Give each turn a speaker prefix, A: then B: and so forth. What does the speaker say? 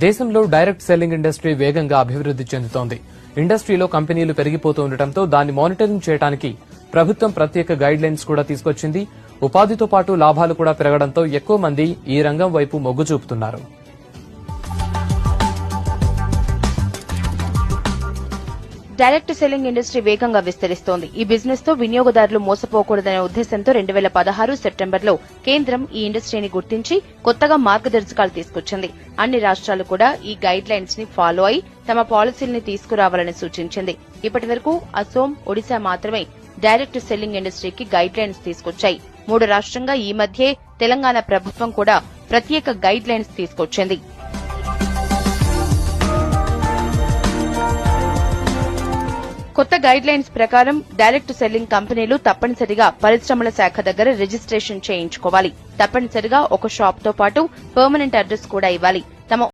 A: దేశంలో direct selling industry వేగంగా అభివృద్ది చెందుతోంది. ఇండస్ట్రీలో కంపెనీలు పెరిగిపోతూ ఉండటంతో దాన్ని మానిటరింగ్ చేయడానికి ప్రభుత్వం ప్రత్యేక గైడ్ లైన్స్ కూడా తీసుకొచ్చింది. ఉపాధితో పాటు లాభాలు కూడా పెరగడంతో ఎక్కువ మంది ఈ రంగం వైపు మొగ్గు చూపుతున్నారు.
B: డైరెక్ట్ సెల్లింగ్ ఇండస్ట్రీ వేగంగా విస్తరిస్తోంది. ఈ బిజినెస్ తో వినియోగదారులు మోసపోకూడదనే ఉద్దేశంతో 2016 సెప్టెంబర్లో కేంద్రం ఈ ఇండస్ట్రీని గుర్తించి కొత్తగా మార్గదర్శకాలు తీసుకొచ్చింది. అన్ని రాష్ట్రాలు కూడా ఈ గైడ్ లైన్స్ ని ఫాలో అయి తమ పాలసీల్ని తీసుకురావాలని సూచించింది. ఇప్పటి వరకు అసోం, ఒడిశా మాత్రమే డైరెక్ట్ సెల్లింగ్ ఇండస్ట్రీకి గైడ్ లైన్స్ తీసుకొచ్చాయి. 3 రాష్ట్రంగా ఈ మధ్యే తెలంగాణ ప్రభుత్వం కూడా ప్రత్యేక గైడ్ లైన్స్ తీసుకొచ్చింది. కొత్త గైడ్ లైన్స్ ప్రకారం డైరెక్ట్ సెల్లింగ్ కంపెనీలు తప్పనిసరిగా పరిశ్రమల శాఖ దగ్గర రిజిస్ట్రేషన్ చేయించుకోవాలి. తప్పనిసరిగా ఒక షాప్ తో పాటు పర్మనెంట్ అడ్రస్ కూడా ఇవ్వాలి. తమ